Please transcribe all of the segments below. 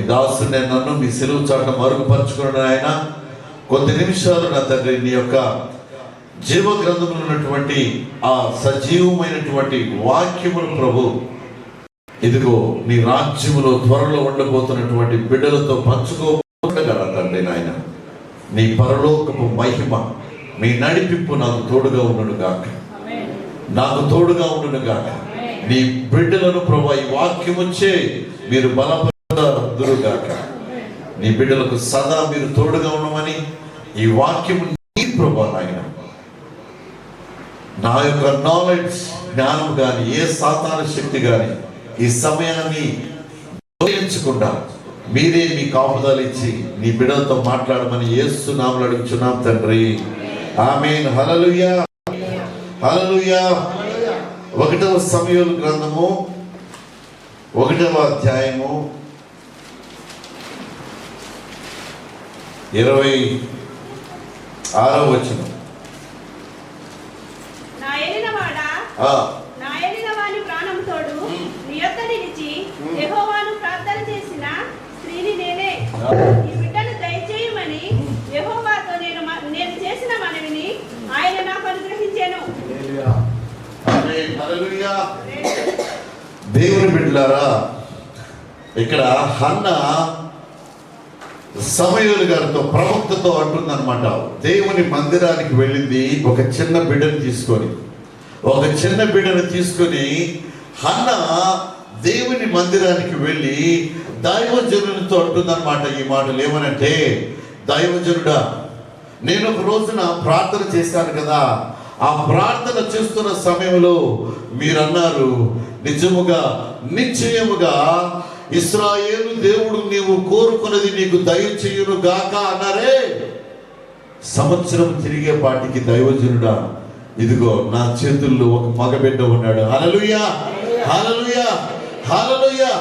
దాసుని నన్ను మీ సెలవు చాట మరుగుపరచుకున్నాడు ఆయన. కొద్ది నిమిషాలు నా తండ్రి నీ యొక్క జీవ గ్రంథంలో ఉన్నటువంటి ఆ సజీవమైనటువంటి వాక్యములు ప్రభు ఇదిగో నీ రాజ్యములో త్వరలో ఉండబోతున్నటువంటి బిడ్డలతో పంచుకోగల తండ్రి నాయన. నీ పరలోకపు మహిమ, మీ నడిపింపు నాకు తోడుగా ఉండును గాక, నాకు తోడుగా ఉండును గాక. నీ బిడ్డలను ప్రభు ఈ వాక్యముచ్చే మీరు బలపరుదురుగాక. నీ బిడ్డలకు సదా మీరు తోడుగా ఉండమని ఈ వాక్యము నీ ప్రభు నాయన. నా యొక్క నాలెడ్జ్, జ్ఞానం కానీ ఏ సాతాన శక్తి కానీ ఈ సమయాన్ని దోయించకుండా మీరే మీ కాపుదలు ఇచ్చి నీ బిడ్డలతో మాట్లాడమని యేసు నామములో అడుగుచున్నాం తండ్రి. ఆమేన్. హల్లెలూయా, హల్లెలూయా. 1వ సమూయేలు గ్రంథము 1వ అధ్యాయము 26వ వచనం. యెహోవాను ప్రార్థన చేసిన స్త్రీని నేనే. ఈ బిడ్డను దయచేయమని యెహోవాతో నేను చేసిన మనవిని ఆయన నాకు అనుగ్రహించెను. దేవుని బిడ్డలారా, ఇక్కడ హన్న సమూయేలు గారితో, ప్రవక్తతో అంటుందన్నమాట. దేవుని మందిరానికి వెళ్ళింది ఒక చిన్న బిడ్డను తీసుకొని హన్న దేవుని మందిరానికి వెళ్ళి దైవజనునితో అంటుందన్నమాట ఈ మాటలు. ఏమనంటే, దైవజనుడా, నేను ఒక రోజున ప్రార్థన చేశాను కదా, ఆ ప్రార్థన చేస్తున్న సమయంలో మీరన్నారు, నిశ్చయముగా ఇశ్రాయేలు దేవుడు నీవు కోరుకున్నది నీకు దయచేయును గాక అన్నారే. సంవత్సరం తిరిగే పాటికి దైవజనుడా, ఇదిగో నా చేతుల్లో ఒక మగబిడ్డ ఉన్నాడు. హల్లెలూయా, హల్లెలూయా, హల్లెలూయా.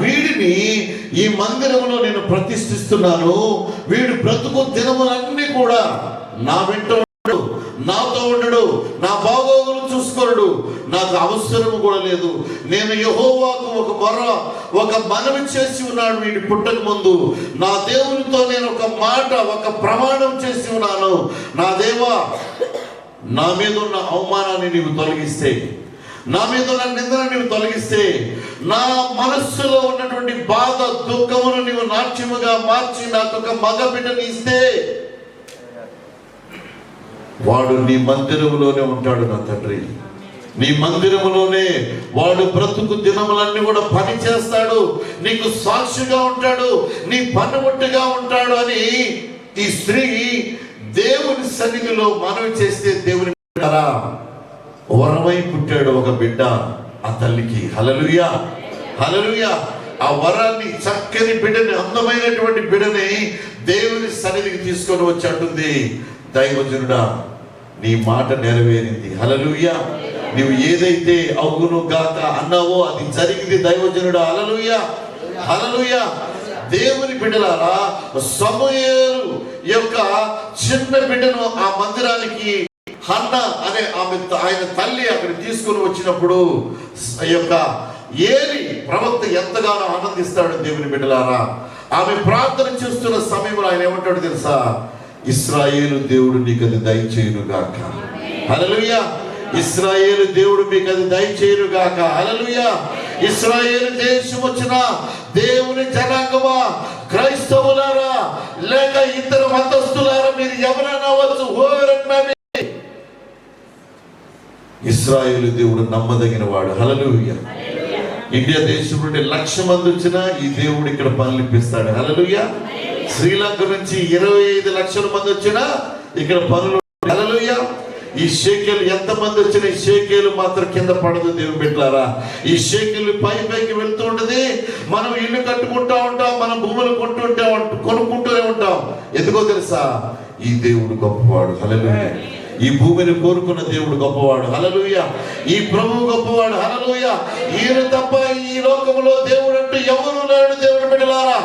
వీడిని ఈ మందిరంలో నేను ప్రతిష్ఠిస్తున్నాను. వీడు బ్రతుకు దినములన్నీ కూడా నా వెంట ఉండడు, నాతో ఉండడు, నా బాగోగులు చూసుకోడు, నాకు అవసరం కూడా లేదు. నేను యెహోవాకు ఒక మనవి చేసి ఉన్నాడు వీడి పుట్టక ముందు. నా దేవునితో నేను ఒక ప్రమాణం చేసి ఉన్నాను. నా దేవా, నా మీద ఉన్న అవమానాన్ని నీవు తొలగిస్తే, నా మీద ఉన్న నిందను నీవు తొలగిస్తే, నా మనస్సులో ఉన్నటువంటి బాధ, దుఃఖమును నీవు నాట్యముగా మార్చి నాకు ఒక మగ బిడ్డని ఇస్తే, వాడు నీ మందిరములోనే ఉంటాడు నా తండ్రి. నీ మందిరములోనే వాడు బ్రతుకు దినములన్నీ కూడా పని చేస్తాడు, నీకు సాక్షిగా ఉంటాడు, నీ పన్నుబొట్టుగా ఉంటాడు అని ఈ స్త్రీ దేవుని సన్నిధిలో మనవి చేస్తే, దేవుని బిడ్డలారా, వరమై పుట్టాడు ఒక బిడ్డ ఆ తల్లికి. హల్లెలూయా, హల్లెలూయా. ఆ వరాన్ని, చక్కని బిడ్డని, అందమైనటువంటి బిడ్డని దేవుని సన్నిధికి తీసుకొని వచ్చి అంటుంది, దైవజనుడా, నీ మాట నెరవేరింది. హల్లెలూయా. నీవు ఏదైతే అవును గాక అన్నావో అది జరిగింది దైవజనుడా. హల్లెలూయా, హల్లెలూయా. దేవుని బిడ్డలారా, సమూయేలు యొక్క చిన్న బిడ్డను ఆ మందిరానికి హన్న అనే ఆయన తల్లి అక్కడ తీసుకుని వచ్చినప్పుడు యొక్క ఏలి ప్రవక్త ఎంతగానో ఆనందిస్తాడు. దేవుని బిడ్డలారా, ఆమె ప్రార్థన చేస్తున్న సమయంలో ఆయన ఏమంటాడు తెలుసా? ఇశ్రాయేలు దేవుడు నీకు అది దయచేయును గాక. హల్లెలూయా. ఇశ్రాయేలు దేవుడు మీకు అది దయచేయును గాక. హల్లెలూయా. ఇశ్రాయేలు దేశం వచ్చిన దేవుని జనాంగమా, క్రైస్తవులారా లేక ఇతర మతస్థులారా, మీరు ఎవరైనా అవ్వచ్చు, ఇశ్రాయేలు దేవుడు నమ్మదగిన వాడు. హల్లెలూయా. ఇండియా దేశం నుండి 1,00,000 మంది వచ్చినా ఈ దేవుడు ఇక్కడ పనులు ఇప్పిస్తాడు. హల్లెలూయా. శ్రీలంక నుంచి 25 లక్షల మంది వచ్చినా ఇక్కడ పనులు. హల్లెలూయా. ఈ షేకేలు ఎంతమంది వచ్చినా ఈ షేకేలు మాత్రం కింద పడదు. దేవుని బిడ్డలారా, ఈ షేకేలు పైకి వెళ్తూ ఉంటది. మనం ఇల్లు కట్టుకుంటా ఉంటాం, మనం భూములు కొనుక్కుంటూనే ఉంటాం. ఎందుకో తెలుసా? ఈ దేవుడు గొప్పవాడు. హల్లెలూయా. ఈ భూమిని కోరుకున్న దేవుడు గొప్పవాడు. హల్లెలూయా. ఈ ప్రభువు గొప్పవాడు. హల్లెలూయా. ఈయన తప్ప ఈ లోకంలో దేవుడు అంటూ ఎవరు లేడు. దేవుని బిడ్డలారా,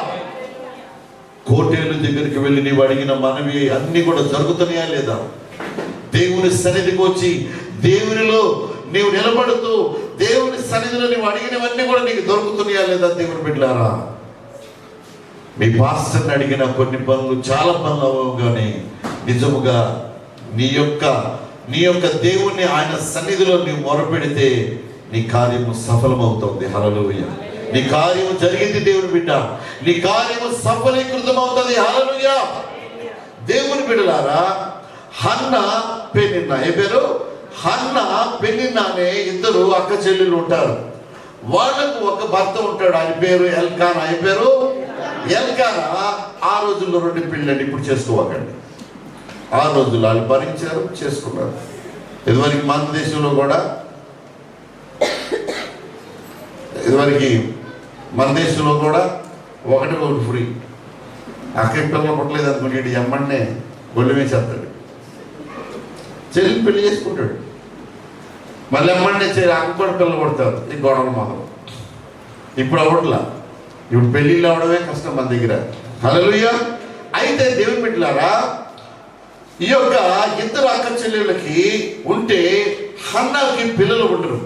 కోటేలు దగ్గరికి వెళ్ళి నీవు అడిగిన మనవి అన్ని కూడా జరుగుతున్నాయా లేదా? దేవుని సన్నిధికి వచ్చి దేవునిలో నీవు నిలబడుతూ దేవుని సన్నిధిలో నీవు అడిగినవన్నీ కూడా నీకు దొరుకుతున్నాయా లేదా? దేవుని బిడ్డలారా, మీ పాస్టర్ని అడిగిన కొన్ని పనులు, చాలా పనులు అవ్వగానే నిజముగా నీ యొక్క దేవుణ్ణి ఆయన సన్నిధిలో నీవు మొరపెడితే నీ కార్యము సఫలమవుతుంది. హల్లెలూయా. నీ కార్యము జరిగింది దేవుని బిడ్డ, నీ కార్యము సఫలీకృతం అవుతుంది. హల్లెలూయా. దేవుని బిడ్డలారా, హన్నా పెనిన్నా, ఏ పేరు? హన్నా పెనిన్నా అనే ఇద్దరు అక్క చెల్లెలు ఉంటారు. వాళ్ళకు ఒక భర్త ఉంటాడు, ఆయన పేరు ఎల్కానా. ఆయన పేరు ఎల్కానా. ఆ రోజుల్లో 2 పెళ్ళండి, ఇప్పుడు చేసుకోవాలండి. ఆ రోజుల్లో వాళ్ళు భరించారు, చేసుకున్నారు. ఇదివరకు మన దేశంలో కూడా, ఒకటి ఫ్రీ. అక్కడి పిల్లలు పుట్టలేదు అనుకుంటే ఎమ్మడినే గొల్లు వేసేస్తాడు, చెల్లి పెళ్లి చేసుకుంటాడు, మళ్ళీ ఎమ్మడినే అక్క కూడా పిల్లలు పుడతారు. ఈ గొడవలు మొదలు. ఇప్పుడు అవ్వట్లా, ఇప్పుడు పెళ్ళిళ్ళు అవడమే కష్టం మన దగ్గర. హల్లెలూయా. అయితే దేవుని బిడ్డలారా, ఈ యొక్క ఇద్దరు అక్క చెల్లెళ్ళకి ఉంటే హన్నాకి పిల్లలు ఉండరు.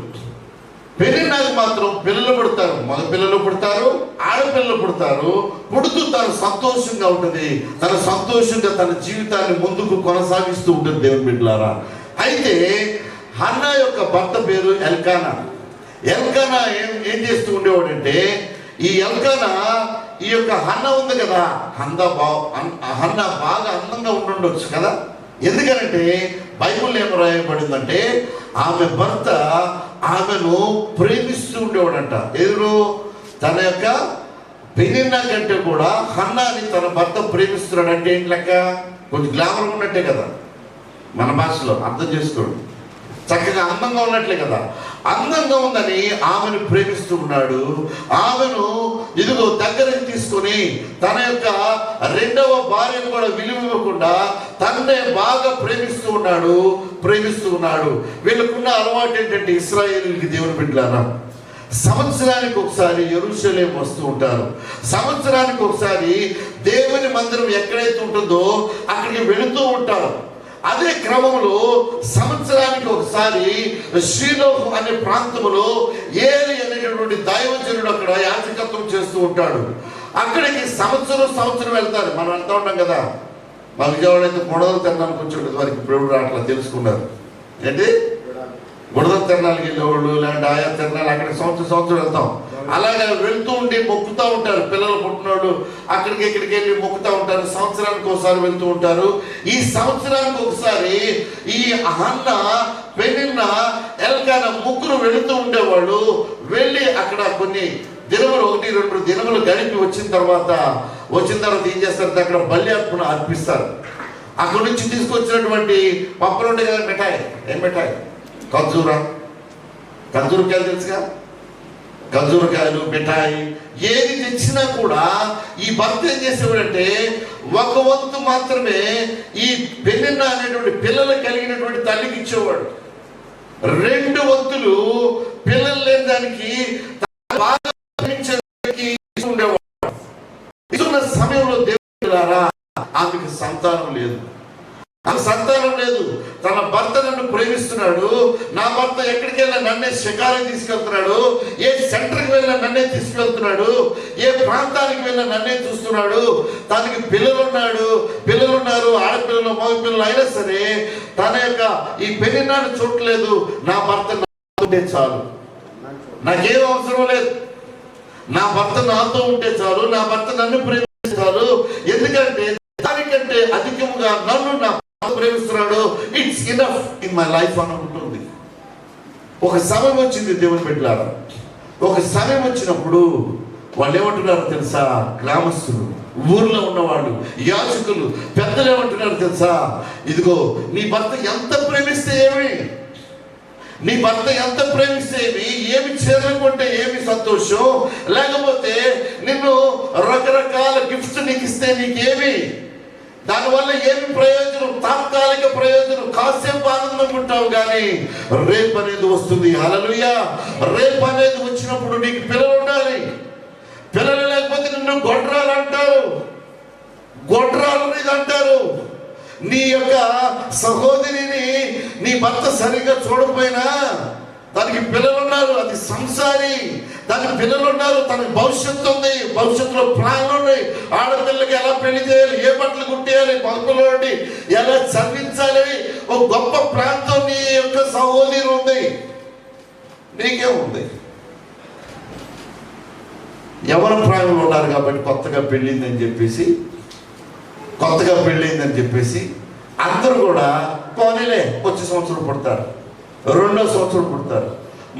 పెనిన్నాకి మాత్రం పిల్లలు పుడతారు, మగ పిల్లలు పుడతారు, ఆడపిల్లలు పుడతారు. పుడుతూ తను సంతోషంగా ఉంటుంది, తన సంతోషంగా తన జీవితాన్ని ముందుకు కొనసాగిస్తూ ఉంటుంది. దేవుని బిడ్డలారా, అయితే హన్నా యొక్క భర్త పేరు ఎల్కానా. ఎల్కానా ఏం చేస్తూ ఉండేవాడంటే, ఈ ఎల్కానా ఈ యొక్క హన్నా ఉంది కదా, హన్నా బాగా అందంగా ఉండుండొచ్చు కదా. ఎందుకనంటే బైబిల్లో ఏం రాయబడిందంటే, ఆమె భర్త ఆమెను ప్రేమిస్తూ ఉండేవాడంట. ఎవరు? తన యొక్క పెనిన్నా కంటే కూడా హన్నాని తన భర్త ప్రేమిస్తున్నాడు. అంటే ఏంటి లెక్క? కొంచెం గ్లామర్ ఉన్నట్టే కదా, మన భాషలో అర్థం చేసుకోండి. చక్కగా అందంగా ఉన్నట్లే కదా. అందంగా ఉందని ఆమెను ప్రేమిస్తూ ఉన్నాడు. ఆమెను ఇదిగో దగ్గరికి తీసుకొని తన యొక్క 2వ భార్యను కూడా విలువ ఇవ్వకుండా తన్నే బాగా ప్రేమిస్తూ ఉన్నాడు. వీళ్ళకున్న అలవాటు ఏంటంటే, ఇశ్రాయేలుకి దేవుని బిడ్డలారా, సంవత్సరానికి ఒకసారి యెరూషలేము వస్తూ ఉంటారు. సంవత్సరానికి ఒకసారి దేవుని మందిరం ఎక్కడైతే ఉంటుందో అక్కడికి వెళుతూ ఉంటారు. అదే క్రమంలో సంవత్సరానికి ఒకసారి షీలో అనే ప్రాంతంలో ఏలి అనేటటువంటి దైవజనుడు అక్కడ యాజకత్వం చేస్తూ ఉంటాడు. అక్కడికి సంవత్సరం వెళ్తారు. మనం వెళ్తూ ఉంటాం కదా, మా విజయవాడ అయితే గొడవలు తిరణాలకు వచ్చేటది వారికి ఇప్పుడు అట్లా తెలుసుకున్నారు. ఏంటి గొడవల తిరణాలకు వెళ్ళేవాళ్ళు, లేదంటే ఆయా తిరణాలు అక్కడికి సంవత్సరం వెళ్తాం. అలాగే వెళ్తూ ఉండి మొక్కుతూ ఉంటారు. పిల్లలు పుట్టినోళ్ళు అక్కడికి ఇక్కడికి వెళ్ళి మొక్కుతూ ఉంటారు. సంవత్సరానికి ఒకసారి వెళ్తూ ఉంటారు. ఈ సంవత్సరానికి ఒకసారి ఈ హన్నా, పెనిన్నా, ఎల్కానా ముగ్గురు వెళుతూ ఉండేవాళ్ళు. వెళ్ళి అక్కడ కొన్ని దినములు, 1-2 దినములు గడిపి వచ్చిన తర్వాత ఏం చేస్తారు? అక్కడ బలి అర్పిస్తారు. అక్కడి నుంచి తీసుకొచ్చినటువంటి పప్పులు ఉంటాయి కదా, మిఠాయి. ఏం మిఠాయి? ఖర్జూరకాయలు తెలుసుగా, ఖర్జూరకాయలు, మిఠాయి ఏది తెచ్చినా కూడా ఈ భర్త ఏం చేసేవాడంటే, 1 వంతు మాత్రమే ఈ పెనిన్నా అనేటువంటి పిల్లలు కలిగినటువంటి తల్లికి ఇచ్చేవాడు. 2 వంతులు పిల్లలు లేని దానికి ఉండేవాడు. ఇస్తున్న సమయంలో దేవుడారా, ఆమెకు సంతానం లేదు. తన భర్త నన్ను ప్రేమిస్తున్నాడు, నా భర్త ఎక్కడికి వెళ్ళినా నన్నే షికారుకి తీసుకెళ్తున్నాడు, ఏ సెంటర్కి వెళ్ళినా నన్నే తీసుకెళ్తున్నాడు, ఏ ప్రాంతానికి వెళ్ళినా నన్నే చూస్తున్నాడు, తనకి పిల్లలున్నారు, ఆడపిల్లలు, మగపిల్లలు అయినా సరే తన యొక్క ఈ పెనిన్నాను చూడలేదు. నా భర్త ఉంటే చాలు, నాకేం అవసరం లేదు. నా భర్త నాతో ఉంటే చాలు, నా భర్త నన్ను ప్రేమిస్తే చాలు. ఎందుకంటే దానికంటే అధికముగా నన్ను నా ప్రేమిస్తున్నాడు. It's enough in my life అని ఉంటుంది. ఒక సమయం వచ్చింది దేవుని బిడ్డలారా, ఒక సమయం వచ్చినప్పుడు వాళ్ళు ఏమంటున్నారో తెలుసా? గ్రామస్తులు, ఊర్లో ఉన్నవాళ్ళు, యాజకులు, పెద్దలు ఏమంటున్నారో తెలుసా? ఇదిగో నీ భర్త ఎంత ప్రేమిస్తే ఏమి చేరనుకుంటే ఏమి సంతోషం, లేకపోతే నిన్ను రకరకాల గిఫ్ట్స్ నీకు ఇస్తే నీకేమి, దానివల్ల ఏమి ప్రయోజనం? తాత్కాలిక ప్రయోజనం, కాసేపు ఆనందం ఉంటావు, కానీ రేపు అనేది వస్తుంది. హల్లెలూయా. రేపు అనేది వచ్చినప్పుడు నీకు పిల్లలు ఉండాలి. పిల్లలు లేకపోతే నిన్ను గొడ్రాలు అంటారు. నీ యొక్క సహోదరిని నీ భర్త సరిగ్గా చూడకపోయినా తనకి పిల్లలు ఉన్నారు, అది సంసారి. తనకి పిల్లలు ఉన్నారు, తనకి భవిష్యత్తు ఉంది, భవిష్యత్తులో ప్లాన్లు ఉన్నాయి. ఆడపిల్లకి ఎలా పెళ్లి చేయాలి, ఏ బట్టలు కుట్టేయాలి, పలుపులోని ఎలా చదివించాలి, ఒక గొప్ప ప్లాన్తో నీ యొక్క సహోదరి ఉంది. నీకేముంది? ఎవరి ప్రాయంలో ఉన్నారు కాబట్టి కొత్తగా పెళ్ళిందని చెప్పేసి అందరూ కూడా పోనీలే వచ్చే సంవత్సరం పుడతారు, రెండో సంవత్సరం పుడతారు,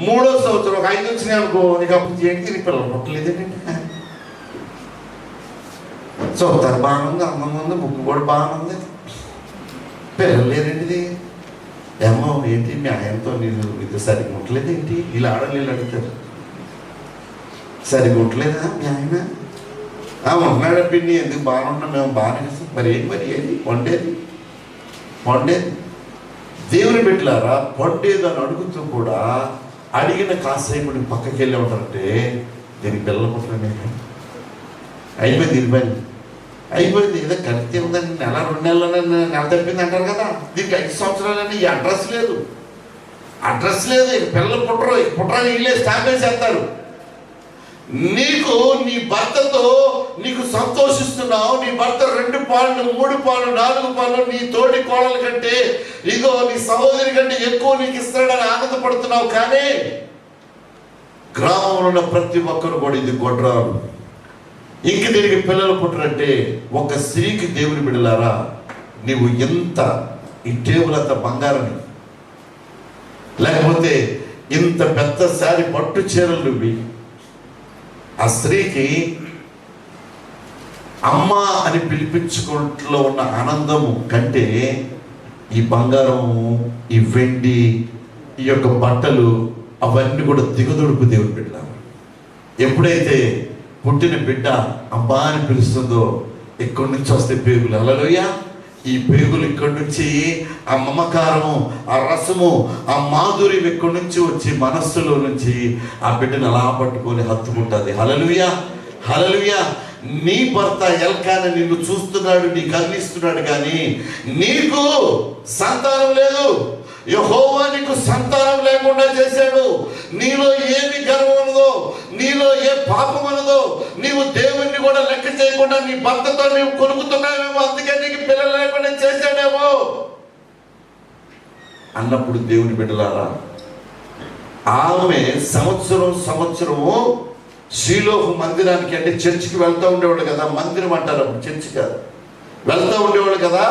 మూడో సంవత్సరం ఒక 5 వచ్చినాయి అనుకో, నీకు అప్పుడు ఏంటి నీ పిల్లలు పుట్టలేదండి. చూస్తారు బాగానే ఉంది, అందంగా ఉంది, ముక్కు కూడా బాగానే ఉంది, పిల్లలు లేదండి. ఏమో ఏంటి మీ ఆయనతో నేను ఇది సరిగ్గా ఉండలేదు ఏంటి, ఇలా ఆడలు అడుగుతారు. సరిగ్గా ఉండలేదా మీ ఆయన? ఉన్నాడా పిండి, ఎందుకు బాగున్నాం మేము బాగానే. మరి ఏంటి వండేది దేవుని బిడ్డలారా, వండేది అని అడుగుతూ కూడా అడిగిన కాసేపు పక్కకి వెళ్ళి ఉంటారంటే దీనికి పిల్లలు పుట్టలే. అయిపోయింది ఏదో కలిసి ఉందండి, నెల 2 నెలలు నెల తప్పింది అంటారు కదా. దీనికి 5 సంవత్సరాలని ఈ అడ్రస్ లేదు, ఇక పిల్లలు పుట్టరు వీళ్ళే స్టాంప్ వేసేస్తారు. నీకు నీ భర్తతో నీకు సంతోషిస్తున్నావు, నీ భర్త 2 పాలు 3 పాలు 4 పాలు నీ తోటి కోడల కంటే ఇగో నీ సహోదరి కంటే ఎక్కువ నీకు ఇస్తాడని ఆనందపడుతున్నావు. కానీ గ్రామంలో ఉన్న ప్రతి ఒక్కరు కూడా ఇది గొడ్రాలు. ఇంక దీనికి పిల్లలు పుట్టరంటే ఒక స్త్రీకి దేవుని బిడ్డలారా, నీవు ఎంత ఈ టేబుల్ అంత బంగారని, లేకపోతే ఇంత పెద్ద సారి పట్టు చీరలు నువ్వి ఆ స్త్రీకి అమ్మ అని పిలిపించుకుంటూ ఉన్న ఆనందము కంటే ఈ బంగారము, ఈ వెండి, ఈ యొక్క బట్టలు అవన్నీ కూడా దిగదొడుపు దేవుని బిడ్డ. ఎప్పుడైతే పుట్టిన బిడ్డ అమ్మా అని పిలుస్తుందో ఇక్కడి నుంచి వస్తే పేగులు. హల్లెలూయా. ఈ పేగులు ఇక్కడి నుంచి ఆ మమకారము, ఆ రసము, ఆ మాధుర్యం ఇక్కడి నుంచి వచ్చి మనస్సులో నుంచి ఆ బిడ్డను అలా పట్టుకొని హత్తుకుంటుంది. హల్లెలూయా. నీ భర్త ఎల్కాన నిన్ను చూస్తున్నాడు, నీకు అందిస్తున్నాడు, కానీ నీకు సంతానం లేదు. యెహోవా నీకు సంతానం లేకుండా చేశాడు. నీలో ఏమి గర్వం ఉన్నదో, నీలో ఏ పాపం ఉన్నదో, నీవు దేవుణ్ణి కూడా లెక్క చేయకుండా నీ భర్తతో నీవు కొనుక్కుతున్నావేమో, అందుకే నీకు పిల్లలు లేకుండా చేశాడేమో అన్నప్పుడు దేవుని బిడ్డలారా, ఆమె సంవత్సరము షీలోహు మందిరానికి, అంటే చర్చికి వెళ్తూ ఉండేవాడు కదా. మందిరం అంటారు అప్పుడు, చర్చి కాదు. వెళ్తూ ఉండేవాడు కదా.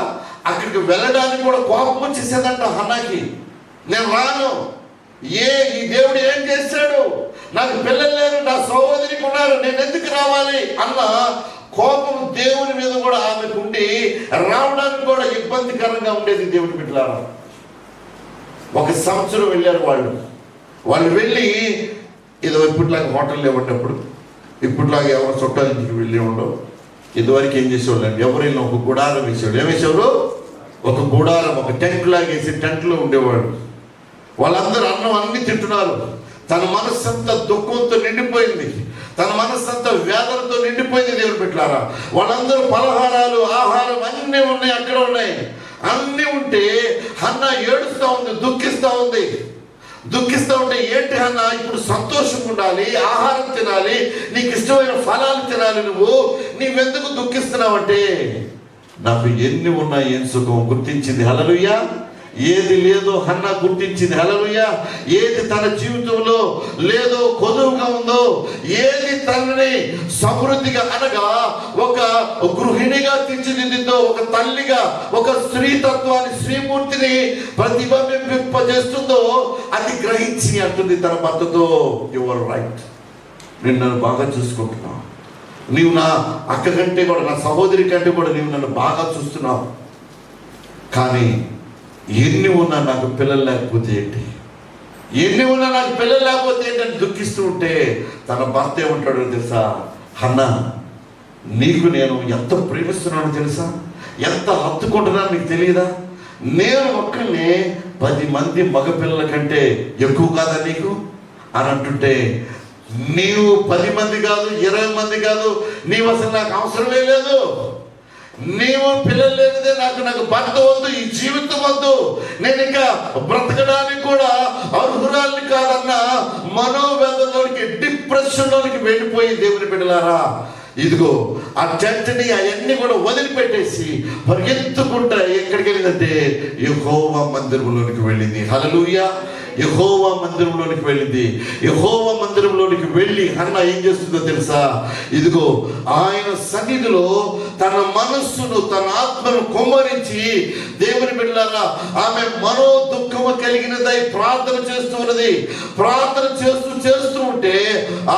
అక్కడికి వెళ్ళడానికి కూడా కోపం వచ్చేసేదంట హన్నాకి. నేను రాను, ఈ దేవుడు ఏం చేశాడు, నాకు పిల్లలు లేరు, నా సహోదరికి ఉన్నారు, నేను ఎందుకు రావాలి అన్న కోపం దేవుని మీద కూడా ఆమెకు ఉండి రావడానికి కూడా ఇబ్బందికరంగా ఉండేది. దేవుని బిడ్డలారా, 1 సంవత్సరం వెళ్ళారు వాళ్ళు వెళ్ళి ఏదో ఇప్పటిలాగా హోటల్ లేవన్నప్పుడు, ఇప్పటిలాగా ఎవరు చుట్టాల ఇంటికి వెళ్ళి ఉండవు. ఇదివరకు ఏం చేసేవాళ్ళు అంటే ఎవరైనా ఒక గుడారం వేసేవాడు. ఏమేసేవారు? ఒక గుడారం, ఒక టెంట్ లాగా వేసి టెంట్లో ఉండేవాడు. వాళ్ళందరూ అన్నం అన్ని తింటున్నారు. తన మనస్సంతా దుఃఖంతో నిండిపోయింది, తన మనస్సంతా వేదనతో నిండిపోయింది. దేవుని బిడ్డలారా, వాళ్ళందరూ పలహారాలు, ఆహారం అన్నీ ఉన్నాయి, అక్కడ ఉన్నాయి. అన్నీ ఉంటే హన్నా ఏడుస్తూ ఉంది, దుఃఖిస్తూ ఉంటే ఏంటి హన్నా, ఇప్పుడు సంతోషంగా ఉండాలి, ఆహారం తినాలి, నీకు ఇష్టమైన ఫలాలు తినాలి, నీవెందుకు దుఃఖిస్తున్నావంటే నాకు ఎన్ని ఉన్నా ఏం సుఖం గుర్తించింది. హల్లెలూయా. ఏది లేదో హన్నా గుర్తించింది. హల్లెలూయా. ఏది తన జీవితంలో లేదో, కొదువుగా ఉందో, ఏది తనని సమృద్ధిగా అనగా ఒక గృహిణిగా తీర్చిదిద్దిందో, ఒక తల్లిగా, ఒక స్త్రీతత్వాన్ని, శ్రీమూర్తిని ప్రతిబింబింపజేస్తుందో అది గ్రహించి అంటుంది తన భర్తతో, యు ఆర్ రైట్, నేను నన్ను బాగా చూసుకుంటున్నావు, నీవు నా అక్క కంటే కూడా, నా సహోదరి కంటే కూడా నీవు నన్ను బాగా చూస్తున్నావు. కానీ ఎన్ని ఉన్నా నాకు పిల్లలు లేకపోతే ఏంటి, అని దుఃఖిస్తూ ఉంటే తన భర్త ఏమంటాడో తెలుసా? హన్నా, నీకు నేను ఎంత ప్రేమిస్తున్నానో తెలుసా, ఎంత హత్తుకుంటున్నానో నీకు తెలియదా? నేను ఒక్కనే 10 మంది మగపిల్లల కంటే ఎక్కువ కాదా నీకు అని అంటుంటే, నీవు 10 మంది కాదు, 20 మంది కాదు, నీవు అసలు నాకు అవసరమే లేదు. నీవు పిల్లలు లేనిదే నాకు భర్త వద్దు, ఈ జీవితం వద్దు, నేను ఇంకా బ్రతకడానికి కూడా అర్హురాల్ని కాదన్న మనోవేదనలోనికి, డిప్రెషన్లోనికి వెళ్ళిపోయి దేవుని బిడ్డలారా, ఇదిగో ఆ చర్చని అవన్నీ కూడా వదిలిపెట్టేసి పరిగెత్తుకుంటా ఎక్కడికి వెళ్ళిందంటే యెహోవా మందిరంలోనికి వెళ్ళింది. హల్లెలూయా. యెహోవా మందిరంలోనికి వెళ్ళింది. యెహోవా మందిరంలోనికి వెళ్ళి హన్నా ఏం చేస్తుందో తెలుసా? ఇదిగో ఆయన సన్నిధిలో తన మనస్సును, తన ఆత్మను కుమ్మరించి, దేవుని బిడ్డలారా, ఆమె మనో దుఃఖము కలిగినదై ప్రార్థన చేస్తూ ఉన్నది. ప్రార్థన చేస్తూ ఉంటే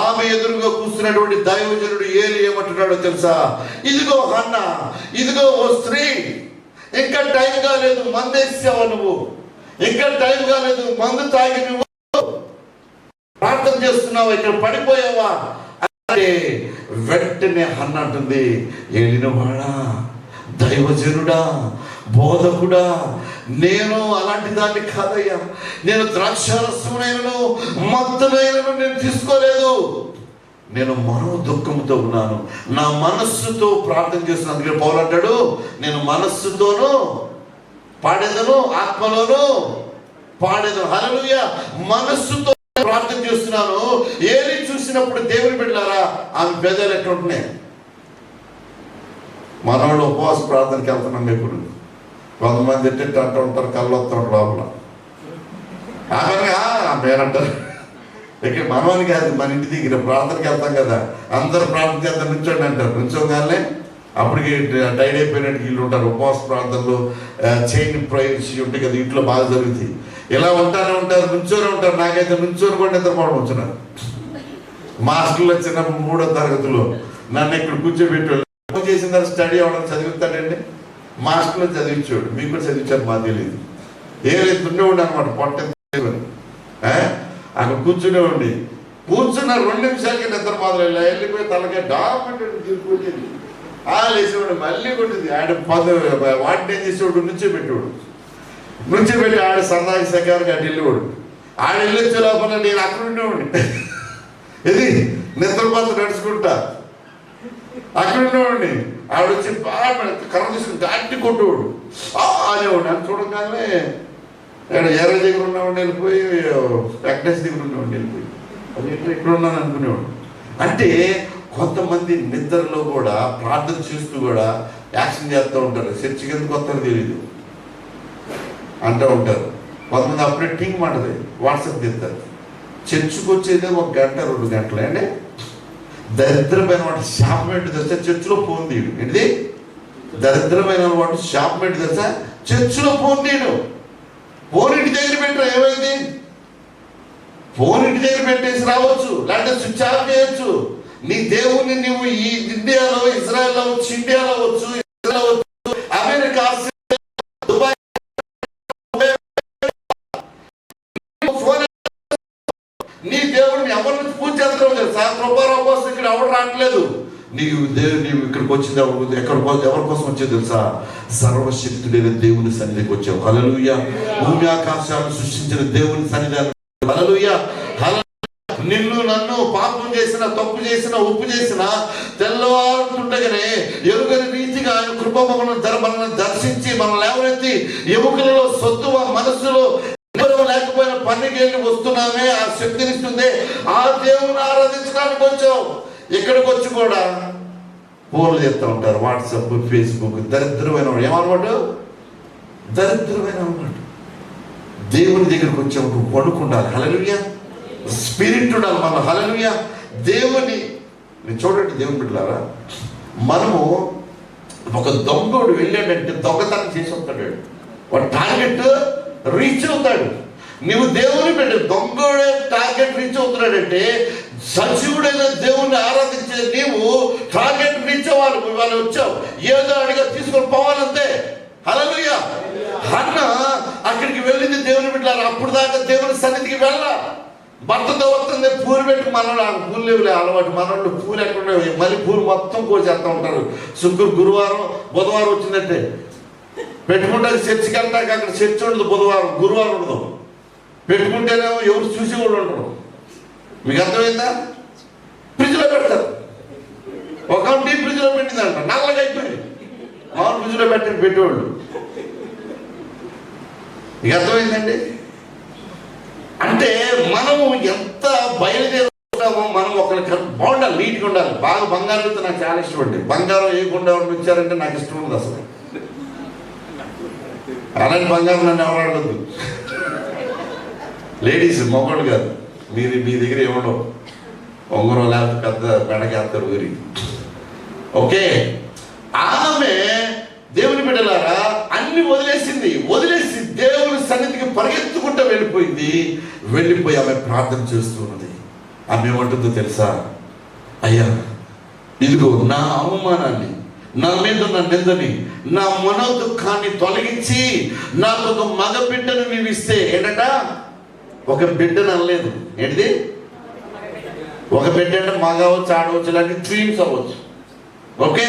ఆమె ఎదురుగా కూర్చున్నటువంటి దైవజనుడు ఏలి ఏమంటున్నాడో తెలుసా? ఇదిగో హన్నా, ఇదిగో ఓ స్త్రీ, ఇంకా టైం కాలేదు, మందేసావా నువ్వు, ఇంకా టైం కాలేదు, మందు తాగి నువ్వు ప్రార్థన చేస్తున్నావా, ఇక్కడ పడిపోయావా అంటే వెంటనే హన్నా అంటుంది, ఏలినవాడా, దైవజనుడా, బోధకుడా, నేను అలాంటి దాన్ని కాదయ్యా, నేను ద్రాక్షారసమునైనను మత్తునైనను నేను తీసుకోలేదు, నేను మనో దుఃఖంతో ఉన్నాను, నా మనస్సుతో ప్రార్థన చేస్తున్నాను. అందుకే పౌలు అంటాడు, నేను మనస్సుతోనూ పాడేదను, ఆత్మలోను పాడేదను. హల్లెలూయా. మనస్సుతో ప్రార్థన చేస్తున్నాను. ఏలి చూసినప్పుడు దేవుని బిడ్డలారా, ఆమె పెదాలు ఎట్లుంటున్నాయి? మనవాళ్ళు ఉపవాస ప్రార్థనకి వెళ్తున్నాం. ఇప్పుడు కొంతమంది ఎట్ట అంటూ ఉంటారు, కళ్ళు వస్తూ ఉంటారు లోపల, పేరంటారు. ఇక్కడ మనవాని కాదు, మన ఇంటి దగ్గర ప్రార్థనకి వెళ్తాం కదా, అందరూ ప్రార్థన చేద్దాం, నుంచోండి అంటారు. నుంచోగానే అప్పటికి టైడ్ అయిపోయినట్టు వీళ్ళు ఉంటారు. ఉపవాస ప్రార్థనలు, చైన్ ప్రేయర్స్ ఉంటాయి కదా, ఇంట్లో బాగా జరుగుతాయి. ఇలా ఉంటానే ఉంటారు, నుంచోనే ఉంటారు. నాకైతే నుంచోని కూడా నిద్రపోవడం వచ్చినారు. మా హాస్టల్లో చిన్నప్పుడు 3వ తరగతిలో నన్ను ఇక్కడ కూర్చోబెట్టి చేసిన తర్వాత స్టడీ అవ్వడం చదివిస్తాడండి. మా హాస్టల్లో చదివించాడు, మీకు కూడా చదివించారు, మాకు తెలియదు. ఏదైతే ఉండేవాడు అనమాట, పొట్ట అక్కడ కూర్చునే ఉండి కూర్చున్న 2 నిమిషాలకి నిద్ర మొదలు వెళ్ళిపోయి తలకే డాక్టర్ తీసుకొచ్చింది. లేచేవాడు, మళ్ళీ కొట్టింది. ఆడ వాటిని ఏం చేసేవాడు, నుంచి పెట్టి ఆడ సరదాకి సగారికి అటు వెళ్ళేవాడు. ఆడ వెళ్ళొచ్చే లోపల నేను అక్కడ ఉండేవాడిని. ఇది నిద్రపోత నడుచుకుంటా అక్కడ ఉండేవాడిని. ఆవిడ వచ్చి కర్ర తీసుకుని దాటి కొట్టేవాడు, అనేవాడు. నన్ను చూడగానే ఎర్ర దగ్గర ఉన్నవాడిని వెళ్ళిపోయి, వెంకటేష్ దగ్గర ఉన్నవాడిని వెళ్ళిపోయి, అది ఇక్కడ ఉన్నాను అనుకునేవాడు. అంటే కొంతమంది నిద్రలో కూడా ప్రార్థన చేస్తూ కూడా యాక్షన్ చేస్తూ ఉంటారు. చర్చికి ఎందుకు వస్తారో తెలియదు అంటూ ఉంటారు. కొంతమంది అప్పుడే టింగ్ మాటది, వాట్సాప్ తీస్తారు. చర్చికి వచ్చేదే 1 గంట 2 గంటలు అండి. దరిద్రమైన వాడు షాప్మెంట్ తెచ్చా చర్చిలో ఫోన్ తీయడు. ఏంటిది? దరిద్రమైన వాడు షాప్మెంట్ తెచ్చా చర్చిలో ఫోన్ తీయడు. ఫోన్ ఇంటి దగ్గర పెట్టరా, ఏమైంది? ఫోన్ ఇంటి దగ్గర పెట్టేసి రావచ్చు, లేకపోతే స్విచ్ ఆఫ్ చేయొచ్చు. నీ దేవుణ్ణి నువ్వు ఈ ఇండియాలో, ఇజ్రాయెల్ అవచ్చు, ఇండియాలో అవచ్చు, అమెరికా, దుబాయ్, నీ దేవుడిని ఎవరిని పూజ చేస్తావు తెలుసా? కృపారావు కోసం ఇక్కడ ఎవరు రావట్లేదు. నీవు ఇక్కడికి వచ్చింది ఎవరి కోసం వచ్చేది తెలుసా? సర్వశక్తుడైన దేవుని సన్నిధికి వచ్చావు. హల్లెలూయా. భూమి ఆకాశాలు సృష్టించిన దేవుని సన్నిధానం. హల్లెలూయా. నిన్ను నన్ను పాపం చేసిన, తప్పు చేసిన, ఉప్పు చేసిన తెల్లవారుతుండగానే ఎరుగని రీతిగా ఆయన కృప మనల్ని దర్శించి మనం లేవనెత్తి ఎముకలలో సొత్తు మనస్సులో లేకపోయిన పనికి వెళ్ళి వస్తున్నామే, ఆ శక్తినిస్తుంది. ఆ దేవుని ఆరాధించడానికి వచ్చావు. ఇక్కడికి వచ్చి కూడా ఫోన్లు చేస్తూ ఉంటారు, వాట్సాప్, ఫేస్బుక్. దరిద్రమైన ఏమన్నమాట? దరిద్రమైన అన్నమాట. దేవుని దగ్గరికి వచ్చాము, పడుకుండాలి. హల్లెలూయా. స్పిరిట్ ఉండాలి మన. హల్లెలూయా. దేవుని చూడండి, దేవుని బిడ్డలారా, మనము ఒక దొంగోడు వెళ్ళాడంటే దొంగతనం చేసి వస్తాడు. వాడు టార్గెట్ రీచ్ అవుతాడు. నువ్వు దేవుని బిడ్డ, దొంగోడే టార్గెట్ రీచ్ అవుతున్నాడంటే సజీవుడైన దేవుణ్ణి ఆరాధించే నీవు టార్గెట్ రీచ్ అవ్వాలి. వాళ్ళు వచ్చావు, ఏదో అడిగా తీసుకొని పోవాలంతే. హల్లెలూయా. హన్నా అక్కడికి వెళ్ళింది దేవుని బిడ్డలారా. అప్పుడు దాకా దేవుని సన్నిధికి వెళ్ళా. భర్తతో వస్తుంది, పూలు పెట్టి మనోళ్ళు, పూలు లేవులే అలవాటు. మనోళ్ళు పూలు ఎక్కడ మళ్ళీ పూలు మొత్తం కోసేస్తూ ఉంటారు. గురువారం బుధవారం వచ్చిందంటే పెట్టుకుంటారు. చర్చికి వెళ్తాక అక్కడ చర్చి ఉండదు, బుధవారం గురువారం ఉండదు. పెట్టుకుంటేనేమో ఎవరు చూసి కూడా ఉంటారు. మీకు అర్థమైందా? ఫ్రిడ్జ్లో పెడతారు. ఒక ఫ్రిడ్జ్లో పెట్టిందంట, నల్లగా అయిపోయింది. పెట్టేవాళ్ళు. ఇక అర్థమైందండి. అంటే మనము ఎంత బయలుదేరుతామో మనం ఒకరికి బాగుండాలి, నీట్గా ఉండాలి. బాగా బంగారం అయితే నాకు చాలా ఇష్టం అండి. బంగారం వేయకుండా వచ్చారంటే నాకు ఇష్టం ఉండదు అసలు. అలాంటి బంగారం నన్ను ఎవరు అడగద్దు. లేడీస్, మొగోళ్ళు కాదు. మీ దగ్గర ఏముండవు. ఉంగరం లేకపోతే పెద్ద పెడకేస్తారు ఊరి. ఓకే, ఆమె దేవుని బిడ్డలారా అన్ని వదిలేసి దేవుని సన్నిధికి పరిగెత్తుకుంటూ వెళ్ళిపోయి ఆమె ప్రార్థన చేస్తున్నది. ఆమె ఏమంటుందో తెలుసా? అయ్యా, ఇదిగో నా అవమానాన్ని, నా మీద ఉన్న నిందని, నా మనోదుఖాన్ని తొలగించి నాకు ఒక మగ బిడ్డను నీవు ఇస్తే. ఏంటంట? ఒక బిడ్డను అనలేదు. ఏంటిది? ఒక బిడ్డ అంటే మగ అవ్వచ్చు, ఆడవచ్చు, ఇలాంటి ట్వీన్స్ అవ్వచ్చు. ఓకే,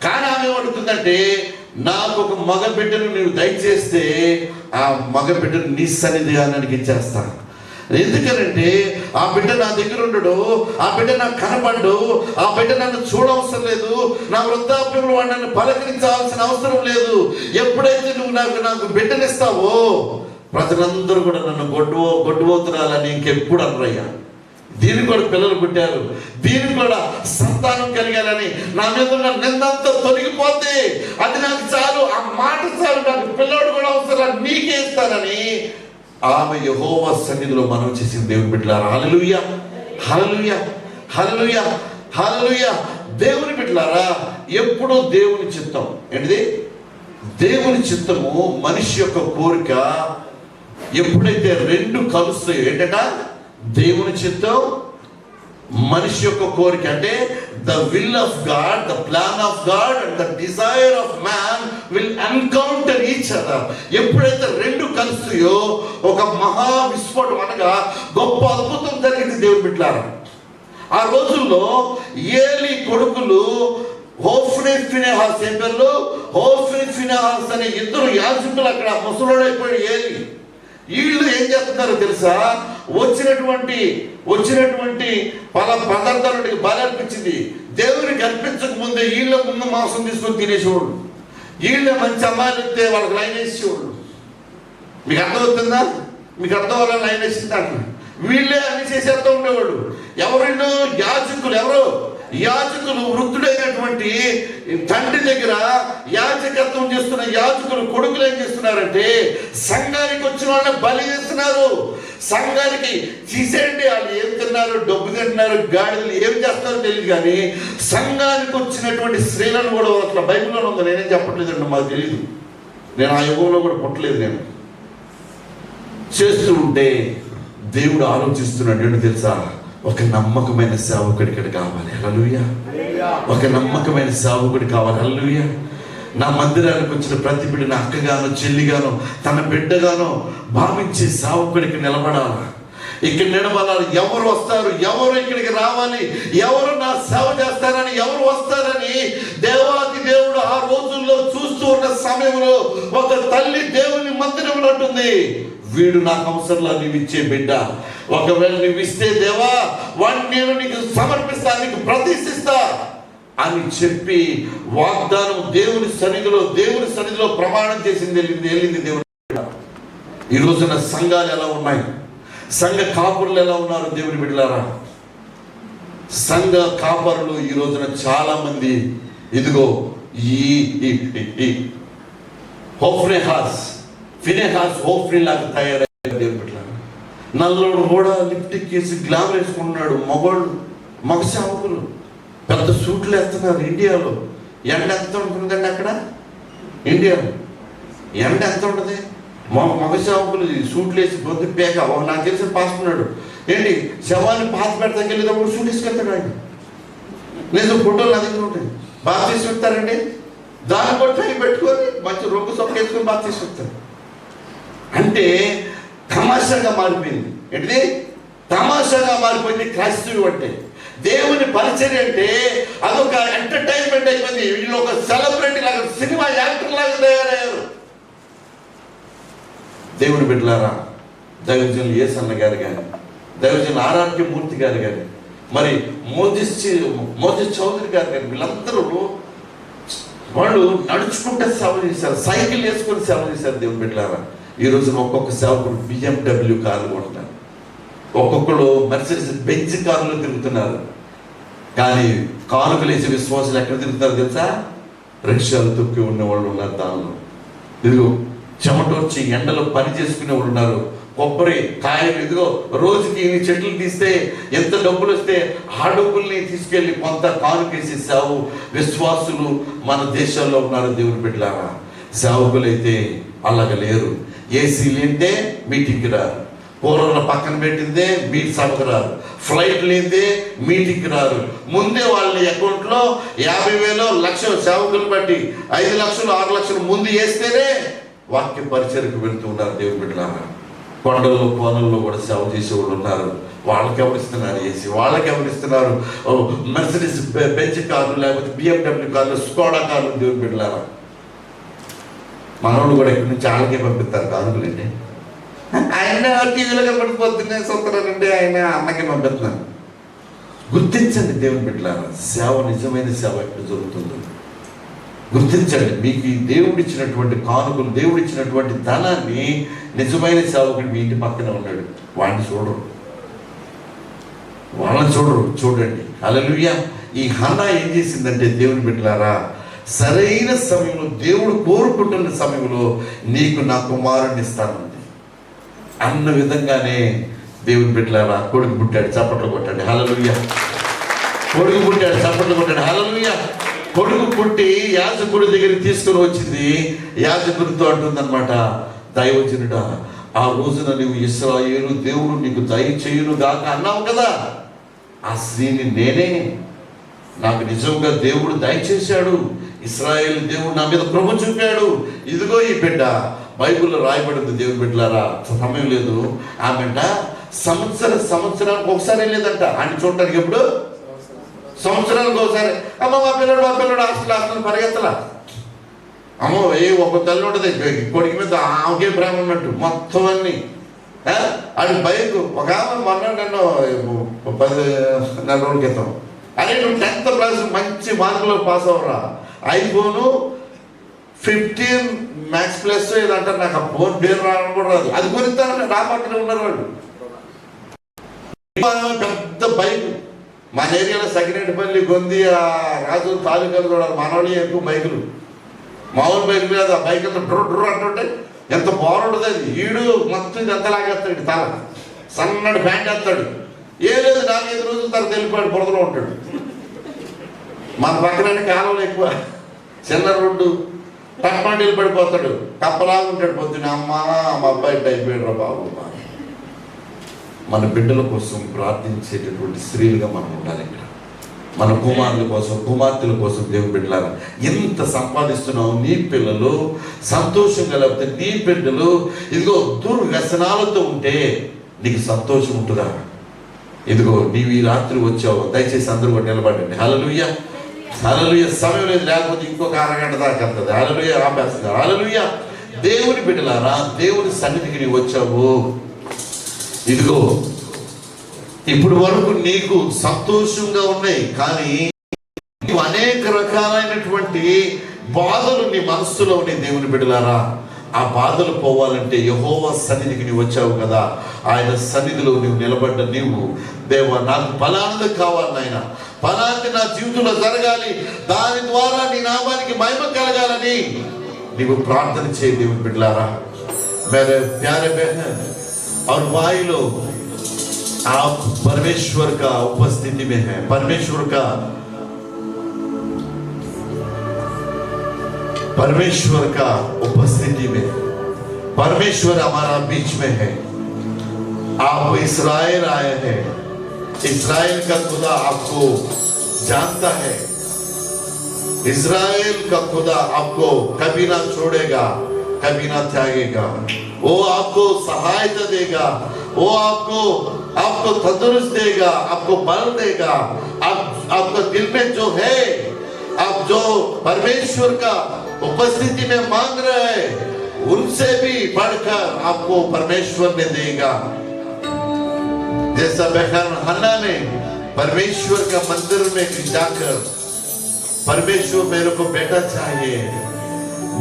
కానీ ఆమె ఏమడుగుతుందంటే నాకు ఒక మగ బిడ్డను నీవు దయచేస్తే ఆ మగ బిడ్డను నీ సన్నిధిగా నాకు ఇచ్చేస్తాను. ఎందుకనంటే ఆ బిడ్డ నా దగ్గర ఉండడు, ఆ బిడ్డ నాకు కనపడ్డు, ఆ బిడ్డ నన్ను చూడవసరం లేదు, నా వృద్ధాప్యంలో వాడు నన్ను పలకరించాల్సిన అవసరం లేదు. ఎప్పుడైతే నువ్వు నాకు బిడ్డనిస్తావో ప్రజలందరూ కూడా నన్ను గొడ్డుపోతున్నారని ఇంకెప్పుడు అనరయ్యా. దీనికి కూడా పిల్లలు పుట్టారు, దీనికి కూడా సంతానం కలిగాలని, నా మీద ఉన్న నిందంతా తొలగిపోతే అది నాకు చాలు, ఆ మాట చాలు, నాకు పిల్లడు కూడా అవసరం, నీకే ఇస్తానని ఆమె యెహోవా సన్నిధిలో మనం చేసిన దేవుని బిడ్డలారా. హల్లెలూయా, హల్లెలూయా, హల్లెలూయా, హల్లెలూయా. దేవుని బిడ్డలారా, ఎప్పుడూ దేవుని చిత్తం. ఏంటిది? దేవుని చిత్తము, మనిషి యొక్క కోరిక ఎప్పుడైతే రెండు కలుస్తాయో, ఏంటంట? దేవుని చిత్తం, మనిషి యొక్క కోరిక. అంటే the will of God, the plan of God and the desire of man will encounter each other. ఎప్పుడైతే రెండు కలుస్తాయో ఒక మహా విస్ఫోటం, అనగా గొప్ప అద్భుతం జరిగింది దేవుని బిడ్డలారా. ఆ రోజుల్లో ఏలీ కొడుకులు హోఫ్నీ ఫీనెహాస్, ఏం పేర్లు? హోఫ్నీ ఫీనెహాస్ అనే ఇద్దరు యాజకులు అక్కడ ముసలోడైపోయాడు ఏలీ. వీళ్ళు ఏం చేస్తున్నారో తెలుసా? వచ్చినటువంటి పదార్థాలకి బలి అర్పించింది. దేవునికి అర్పించక ముందే వీళ్ళ ముందు మాంసం తీసుకొని తినేసేవాళ్ళు. వీళ్ళే మంచి అమ్మాయిలు వస్తే వాళ్ళకి లైన్ వేసేవాళ్ళు. మీకు అర్థమవుతుందా? మీకు అర్థం అవ్వాలని లైన్ వేసింది అంటున్నాను. వీళ్ళే అన్ని చేసేస్తూ ఉండేవాడు. ఎవరు? యాజకులు. ఎవరు? యాజకులు. వృద్ధుడైనటువంటి తండ్రి దగ్గర యాజకత్వం చేస్తున్న యాజకులు కొడుకులు ఏం చేస్తున్నారంటే సంఘానికి వచ్చిన వాళ్ళని బలి చేస్తున్నారు. సంఘానికి తీసేయండి, వాళ్ళు ఏం తిన్నారు? డబ్బు తింటున్నారు, గాడిదలు ఏం చేస్తారో తెలియదు. కానీ సంఘానికి వచ్చినటువంటి స్త్రీలను కూడా అట్లా బైబిల్లో ఉంది. నేనేం చెప్పట్లేదండి, మాకు తెలియదు. నేను ఆ యుగంలో కూడా పుట్టలేదు. నేను చేస్తూ ఉంటే దేవుడు ఆలోచిస్తున్నాడు. ఏంటో తెలుసా? ఒక నమ్మకమైన సేవకుడి ఇక్కడ కావాలి. హల్లెలూయా. ఒక నమ్మకమైన సేవకుడి కావాలి. హల్లెలూయా. నా మందిరానికి వచ్చిన ప్రతి బిడ్డను అక్కగానో చెల్లిగానో తన బిడ్డగానో భావించే సేవకుడికి నిలబడాలి. ఇక్కడ నిలబడాలి. ఎవరు వస్తారు, ఎవరు ఇక్కడికి రావాలి, ఎవరు నా సేవ చేస్తారని, ఎవరు వస్తారని దేవాది దేవుడు ఆ రోజుల్లో చూస్తూ ఉన్న సమయంలో ఒక తల్లి దేవుని మందిరంలో ఉంటుంది, వీడు నాకు అవసరంలా నీవు ఇచ్చే బిడ్డ. ఒకవేళ నువ్వు ఇస్తే దేవా వాడిని నేను నీకు సమర్పిస్తా, నీకు ప్రతిష్ఠిస్తా అని చెప్పి వాగ్దానం దేవుని సన్నిధిలో ప్రమాణం చేసింది, వెళ్ళింది దేవుని. ఈ రోజున సంఘాలు ఎలా ఉన్నాయి? సంఘ కాపురులు ఎలా ఉన్నారు? దేవుని బిడ్డలారా, సంఘ కాపరులు ఈ రోజున చాలా మంది ఇదిగో ఈ ఫీనెహాస్ హోఫ్నీ లాగా తయారయ్యారు. దేవుని బిడ్డలారా, నల్లోడు కూడా లిప్టిక్ వేసి గ్లామర్ వేసుకుంటున్నాడు. మగ సేవకులు పెద్ద సూట్లు వేస్తున్నారు. ఇండియాలో ఎండ ఎంత ఉంటుందండి? అక్కడ ఇండియాలో ఎండ ఎంత ఉంటుంది? మగ సేవకులు సూట్లు వేసి బొద్దు పేక. నాకు తెలిసిన పాస్తున్నాడు. ఏంటి శవాన్ని పాత పెడతాకి వెళ్ళేటప్పుడు సూట్ వేసుకెళ్తాడు ఆయన. లేదు, ఫోటోలు నా దగ్గర ఉంటాయి. బాగా తీసుకెళ్తారండి. దాన్ని కూడా టైం పెట్టుకొని మంచి రొక్కు సొక్క వేసుకొని బాగా తీసుకెళ్తారు. అంటే తమాషాగా మారిపోయింది. ఏంటిది? తమాషాగా మారిపోయింది క్రైస్తవుడు అంటే. దేవుని పరిచర్య అంటే అదొక ఎంటర్టైన్మెంట్ అయిపోయింది. వీళ్ళు ఒక సెలబ్రిటీ లాగా, సినిమా యాక్టర్ లాగా తయారయ్యారు. దేవుని బిడ్డలారా, దైవజనులు యేసన్న గారు కానీ, దైవజనులు ఆర్ఆర్కే మూర్తి గారు కానీ, మరి మోజెస్ చౌదరి గారు కానీ, వీళ్ళందరూ వాళ్ళు నడుచుకుంటే సేవ చేశారు, సైకిల్ వేసుకొని సేవ చేశారు. దేవుని బిడ్డలారా, ఈ రోజున ఒక్కొక్క సేవకుడు BMW కార్లు కొంటున్నారు, ఒక్కొక్కడు మెర్సిడీస్ బెంజ్ కారులో తిరుగుతున్నారు. కానీ కానుకలు వేసే విశ్వాసాలు ఎక్కడ తిరుగుతారు తెలుసా? రిక్షాలు తొక్కి ఉన్న వాళ్ళు ఉన్నారు, దానిలో ఇదిగో చెమటొచ్చి ఎండలో పని చేసుకునే వాళ్ళు ఉన్నారు. కొబ్బరి కాయలు ఇదిగో రోజుకి ఇన్ని చెట్లు తీస్తే ఎంత డబ్బులు వస్తే ఆ డబ్బుల్ని తీసుకెళ్ళి కొంత కానుకేసి సేవ విశ్వాసులు మన దేశాల్లో ఉన్నారు. దేవుని బిడ్డలారా, సేవకులైతే అలాగ లేరు. ఏసీ లేదే మీటింగ్కి రారు, కూరల పక్కన పెట్టిందే మీ సభకు రారు, ఫ్లైట్ లేదే మీటింగ్కి రారు. ముందే వాళ్ళ అకౌంట్లో 50,000 1,00,000 సేవకులు బట్టి 5 లక్షలు 6 లక్షలు ముందు వేస్తేనే వాక్య పరిచయకు వెళ్తూ ఉన్నారు. దేవుని బిడ్డలారా, కొండల్లో కోనల్లో కూడా సేవ చేసేవాళ్ళు ఉన్నారు. వాళ్ళకి ఎవరిస్తున్నారు ఏసీ, వాళ్ళకి ఎవరిస్తున్నారు మెర్సిడీస్ బెంజ్ కార్లు, లేకపోతే BMW కార్లు, స్కోడా కార్లు. దేవుని బిడ్డలారా, మనోళ్ళు కూడా ఇక్కడి నుంచి వాళ్ళకే పంపిస్తారు కానుకలండి. ఆయన టీవీలో కనబడిపోతుంది సొంతనండి, ఆయన అన్నకి పంపిస్తున్నాను. గుర్తించండి దేవుని బిడ్డలారా, సేవ నిజమైన సేవ ఎక్కడ జరుగుతుందో గుర్తించండి. మీకు ఈ దేవుడిచ్చినటువంటి కానుకలు, దేవుడిచ్చినటువంటి ధనాన్ని నిజమైన సేవకుడు మీ ఇంటి పక్కన ఉన్నాడు, వాడిని చూడరు, వాళ్ళని చూడరు. చూడండి, హల్లెలూయా. ఈ హన్నా ఏం చేసిందంటే దేవుని బిడ్డలారా, సరైన సమయంలో దేవుడు కోరుకుంటున్న సమయంలో నీకు నా కుమారుడిని ఇస్తానంది అన్న విధంగానే దేవుని బిడ్డలారా కొడుకు పుట్టాడు. చప్పట్లు కొట్టాడు, హల్లెలూయా. కొడుకు పుట్టాడు, చప్పట్లు కొట్టాడు, హల్లెలూయా. కొడుకు పుట్టి యాజకుడి దగ్గరికి తీసుకుని వచ్చింది. యాజకుడితో అంటుందన్నమాట, దైవజనుడా, ఆ రోజున నువ్వు ఇశ్రాయేలు దేవుడు నీకు దయచేయును గాక అన్నావు కదా, ఆ స్త్రీని నేనే, నాకు నిజంగా దేవుడు దయచేశాడు, ఇశ్రాయేలు దేవుడు నా మీద కృప చూపాడు. ఇదిగో ఈ బిడ్డ. బైబిల్లో రాయబడింది దేవుని బిడ్డలారా, సమయం లేదు. ఆమెంట సంవత్సరానికి ఒకసారి లేదంట ఆయన చూడటానికి. ఎప్పుడు? సంవత్సరానికి ఒకసారి. అమ్మ మా పిల్లడు హాస్టల్ పరిగెత్తలా. అమ్మో ఒక తల్లి ఉంటుంది కొడుకు మీద ఆమెకే ప్రేమ ఉన్నట్టు మొత్తం అన్ని. అది బైక్ ఒక ఆమె మొన్న నన్ను 10 నెలల రోజుల క్రితం, అరే నువ్వు 10th క్లాస్ మంచి మార్కులో పాస్ అవ్వరా, ఐఫోను 15 Max Plus ఏదంటారు, నాకు ఆ ఫోన్ పేరు రావడం కూడా రాదు, అది కొనిస్తానంటే నా పక్కనే ఉన్నారు వాళ్ళు. పెద్ద బైక్ మన ఏరియాలో సకినేటిపల్లి, గొంది, రాజు తాలూకాలు కూడా మనవాళ్ళు ఎక్కువ బైకులు, మామూలు బైకులు కాదు. ఆ బైక్ అంతా డ్రో అంటుంటే ఎంత బాగుంటుంది అది. ఈడు మొత్తం ఇది ఎంత లాగేస్తాడు, తల సన్నడు ప్యాంట్ వేస్తాడు, ఏ లేదు 4-5 రోజుల తర్వాత వెళ్ళిపోయాడు, బురదలో ఉంటాడు. మన పక్కన కాలంలో ఎక్కువ చిన్న రోడ్డు, టక్మండి వెళ్ళిపడిపోతాడు, కప్పలాగా ఉంటాడు. పొద్దున అమ్మ మా అబ్బాయి అయిపోయాడు రా బాబు. మన బిడ్డల కోసం ప్రార్థించేటటువంటి స్త్రీలుగా మనం ఉండాలి. ఇక్కడ మన కుమారుల కోసం, కుమార్తెల కోసం దేవుని బిడ్డలారా, ఎంత సంపాదిస్తున్నావు, నీ పిల్లలు సంతోషంగా లేకపోతే నీ బిడ్డలు ఇదిగో దుర్వ్యసనాలతో ఉంటే నీకు సంతోషం ఉంటుందా? ఇదిగో నీవు ఈ రాత్రి వచ్చావు, దయచేసి అందరూ కూడా నిలబడండి. హల్లెలూయా, హల్లెలూయా. సమయం లేదు, లేకపోతే ఇంకొక అరగంట దాకా వెళ్తుంది. హల్లెలూయా, ఆపేస్తుంది. హల్లెలూయా. దేవుని బిడ్డలారా, దేవుని సన్నిధికి నీవు వచ్చావు. ఇదిగో ఇప్పుడు వరకు నీకు సంతోషంగా ఉన్నాయి, కానీ నీవు అనేక రకాలైనటువంటి బాధలు నీ మనస్సులో ఉన్నాయి. దేవుని బిడ్డలారా, ఆ బాధలు పోవాలంటే యెహోవా సన్నిధికి నీవు వచ్చావు కదా, ఆయన సన్నిధిలో నీవు నిలబడ్డ నీవు, దేవా నాకు ఫలానది కావాలి నాయన, ఫలానది నా జీవితంలో జరగాలి, దాని ద్వారా నీ నామానికి మహిమ కలగాలని నీవు ప్రార్థన చేయి. దేవుని బిడ్డలారా, मेरे प्यारे बहन और भाई लोग, आप परमेश्वर का उपस्थिति में है, परमेश्वर का उपस्थिति में, परमेश्वर हमारा बीच में है। आप इस्राएल आए हैं, इस्राएल का खुदा आपको जानता है, इस्राएल का खुदा आपको कभी ना छोड़ेगा, कभी ना त्यागेगा। वो आपको सहायता देगा, वो आपको तंदुरुस्त देगा, आपको बल देगा। आपका दिल में जो है, आप जो परमेश्वर का उपस्थिति में मांग रहे हैं, उनसे भी बढ़कर आपको परमेश्वर ने देगा। जैसा बहन हन्ना ने परमेश्वर का मंदिर में जाकर परमेश्वर मेरे को बेटा चाहिए,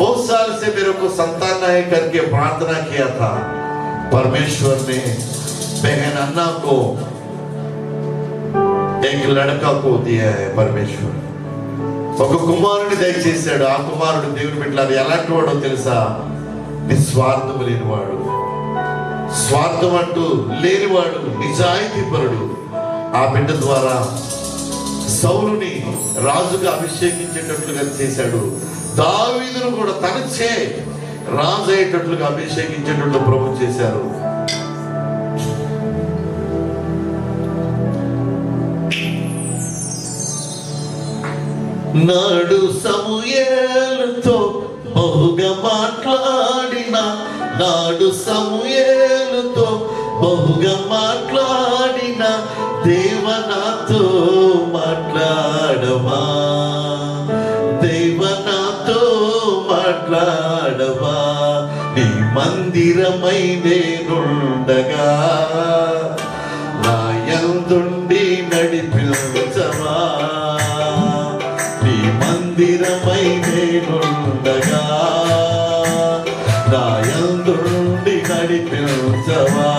बहुत साल से मेरे को संतान नहीं करके प्रार्थना किया था। परमेश्वर ने बहन अन्ना को एक लड़का को दिया है। परमेश्वर ఒక కుమారుని దయచేశాడు। ఆ కుమారుడు దేవుని బిడ్డలారా ఎలాంటి వాడో తెలుసా? నిస్వార్థము లేనివాడు, స్వార్థం అంటూ లేనివాడు, నిజాయితీపరుడు. ఆ బిడ్డ ద్వారా సౌలుని రాజుగా అభిషేకించేటట్లుగా చేశాడు. దావీదును కూడా తనచే రాజు అయ్యేటట్లుగా అభిషేకించేటట్లు ప్రభు చేశారు. నాడు సమూయేలుతో బహుగా మాట్లాడిన, నాడు సమూయేలుతో బహుగా మాట్లాడిన దేవ నాతో మాట్లాడవా, దేవ నాతో మాట్లాడవా, నీ మందిరమై నేనుండగా నా యందుండి నడిపించవా, నీ మందిరమై నేనుండగా నా యందుండి నడిపించవా.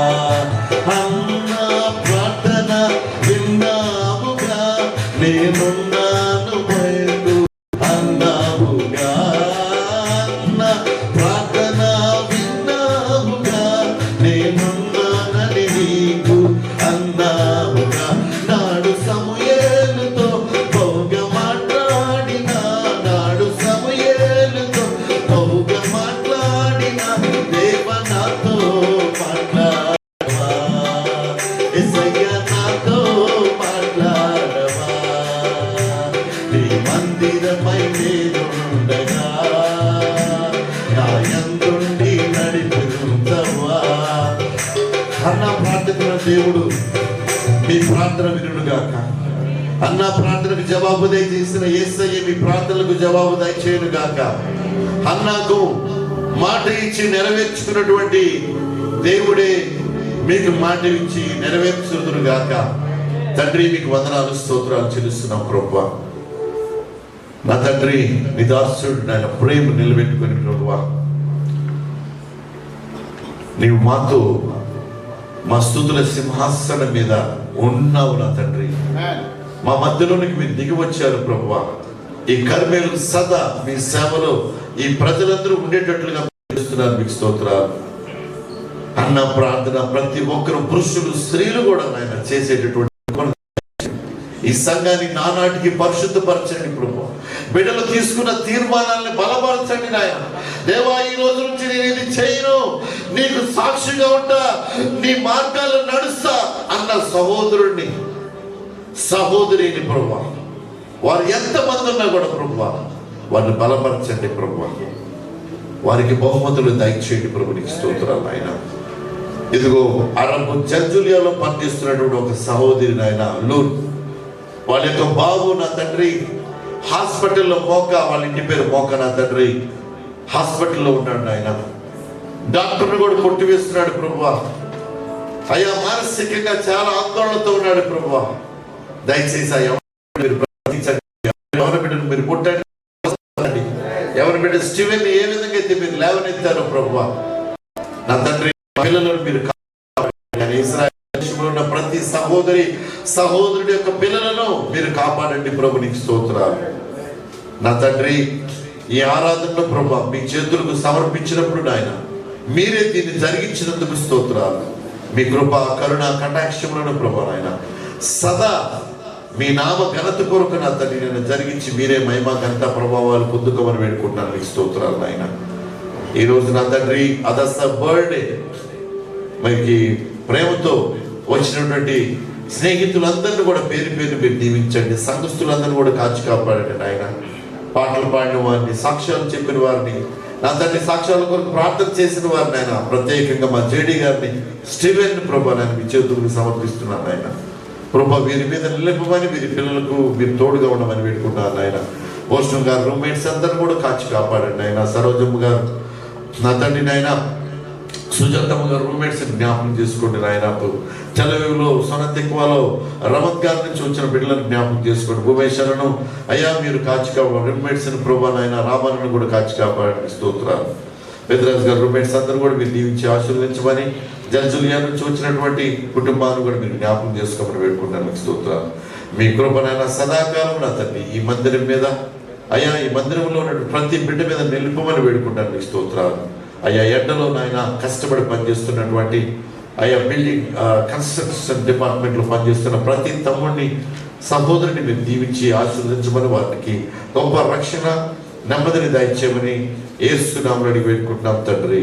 అన్నా ప్రార్థన విన్నాముగా, నేనున్నాను బయలు అన్నాముగా, అన్న ప్రార్థన విన్నాముగా, నేనున్నానని నీకు అన్నాముగా. నాడు సమూయేలుతో బహుగా మాట్లాడిన, నాడు సమూయేలుతో బహుగా మాట్లాడిన దేవ నాతో మాట్లాడవా, యేసయ్య నాతో మాట్లాడవా, నీ మందిరమై నేనుండగా నా యందుండి నడిపించవా. అన్న ప్రార్థన దేవుడు మీ ప్రార్థన వినుగాక. అన్న ప్రార్థనకు జవాబు దయచేసిన యేసయ్య మీ ప్రార్థనలకు జవాబు దయచేయను గాక. అన్నకు మాట ఇచ్చి నెరవేర్చుకున్నటువంటి దేవుడే మీకు మాట ఇచ్చి నెరవేర్చుదురు గాక. తండ్రి మీకు వందనాలు స్తోత్రాలు చెల్లిస్తున్నాం ప్రభువా. నా తండ్రి నీ దాసుడు నాయన ప్రేమ నిలబెట్టుకొని ప్రభువా, నీవు మాతో మా స్తుతుల సింహాసనం మీద ఉన్నావు నా తండ్రి. మా మధ్యలోనికి మీరు దిగి వచ్చారు ప్రభువా. ఈ కర్మేలు సదా మీ సేవలో ఈ ప్రజలందరూ ఉండేటట్లుగా చేస్తున్నారు. మీకు స్తోత్రాలు. అన్న ప్రార్థన ప్రతి ఒక్కరు పురుషులు స్త్రీలు కూడా నాయన చేసేటటువంటి ఈ సంఘాన్ని నానాటికి పరిశుద్ధపరచండి ప్రభు. బిడ్డలు తీసుకున్న తీర్మానాలను బలపరచండి నాయన. దేవా, ఈ రోజు నుంచి నేను ఇది చేయను, నీకు సాక్షిగా ఉంటా, నీ మార్గాల్లో నడుస్తా అన్న సహోదరుడిని సహోదరిని ప్రభు, వారు ఎంతమంది ఉన్నా కూడా ప్రభు వారిని బలపరచండి ప్రభు. వారికి బహుమతులు దయచేయండి ప్రభు. నీకు స్తోత్రాలు ఆయన. ఇదిగో అరబ్ జర్జులియాలో పనిచేస్తున్నటువంటి ఒక సహోదరి నాయన లూర్, వాళ్ళ యొక్క బాబు నా తండ్రి హాస్పిటల్లో మోక, వాళ్ళ ఇంటి పేరు మోక నా తండ్రి హాస్పిటల్లో ఉన్నాడు ఆయన. డాక్టర్ని కూడా కొట్టివేస్తున్నాడు ప్రభు. అయ్యా మానసికంగా చాలా ఆందోళనతో ఉన్నాడు ప్రభు. దయచేసి ఎవరి బిడ్డను మీరు కొట్టండి. ఎవరి బిడ్డ స్టీవెన్ ఏ విధంగా అయితే మీరు లేవనెత్తారో ప్రభు నా తండ్రి, పిల్లలను మీరు ఉన్న ప్రతి సహోదరుడి యొక్క పిల్లలను మీరు కాపాడండి ప్రభు. నీకు స్తోత్రాలు నా తండ్రి. ఈ ఆరాధనలో ప్రభు మీ చేతులకు సమర్పించినప్పుడు నాయన మీరే దీన్ని జరిగించినందుకు స్తోత్రాలు. మీ కృప కరుణ కటాక్షములను ప్రభు నాయన సదా మీ నామ ఘనత కొరకు నా తండ్రి నేను జరిగించి మీరే మహిమ ఘనత ప్రభావాలు పొందుకోమని వేడుకుంటున్నాను. మీకు స్తోత్రాలు నాయన. ఈ రోజు నా తండ్రి అదస బర్త్డే మనకి ప్రేమతో వచ్చినటువంటి స్నేహితులందరినీ కూడా పేరు పేరు మీరు దీవించండి. సంఘస్థులందరినీ కూడా కాచి కాపాడండి నాయన. పాటలు పాడిన వారిని, సాక్ష్యాలు చెప్పిన వారిని, నా తండ్రి సాక్ష్యాల కొరకు ప్రార్థన చేసిన వారిని ఆయన, ప్రత్యేకంగా మా జేడీ గారిని, స్టీవెన్ ప్రభా నేను మీ చేతులకు సమర్పిస్తున్నాను ఆయన. ప్రభా వీరి మీద నిలిపమని, వీరి పిల్లలకు మీరు తోడుగా ఉండమని వేడుకుంటున్నాను ఆయన. పోస్టం గారు రూమ్మేట్స్ అందరిని కూడా కాచి కాపాడండి ఆయన. సరోజమ్మ గారు నా తండ్రి నాయన, సుజాతమ్మ గారు రూమ్మేట్స్ జ్ఞాపకం చేసుకోండి నాయన. టెలవీవ్లో సొనతిక్వాలో రమత్ గారి నుంచి వచ్చిన బిడ్డలను జ్ఞాపకం చేసుకోండి. భూమేశ్వరను అయ్యా మీరు కాచి కాపాడు. రూమ్మేట్స్ ప్రభా నాయన రామాలను కూడా కాచి కాపాడని స్తోత్రాలు. పెద్దరాజు గారు రూమ్మేట్స్ అందరూ కూడా మీరు దీవించి ఆశీర్వదించమని, జల్జులియా నుంచి వచ్చినటువంటి కుటుంబాన్ని కూడా మీరు జ్ఞాపకం చేసుకోమని వేడుకుంటాను. మీకు స్తోత్రాలు. మీ కృపనైనా సదాకాలం నా తండ్రి ఈ మందిరం మీద అయ్యా, ఈ మందిరంలో ఉన్నటువంటి ప్రతి బిడ్డ మీద నిలుపమని వేడుకుంటాను. మీకు స్తోత్రాలు. అయ్యా ఎండలో నాయన కష్టపడి పనిచేస్తున్నటువంటి అయ్యా బిల్డింగ్ కన్స్ట్రక్షన్ డిపార్ట్మెంట్లో పనిచేస్తున్న ప్రతి తమ్ముడిని సహోదరుని మీరు దీవించి ఆశీర్వదించమని, వారికి గొప్ప రక్షణ నెమ్మదిని దయచేయమని యేసు నామములో వేడుకుంటున్నాం తండ్రి.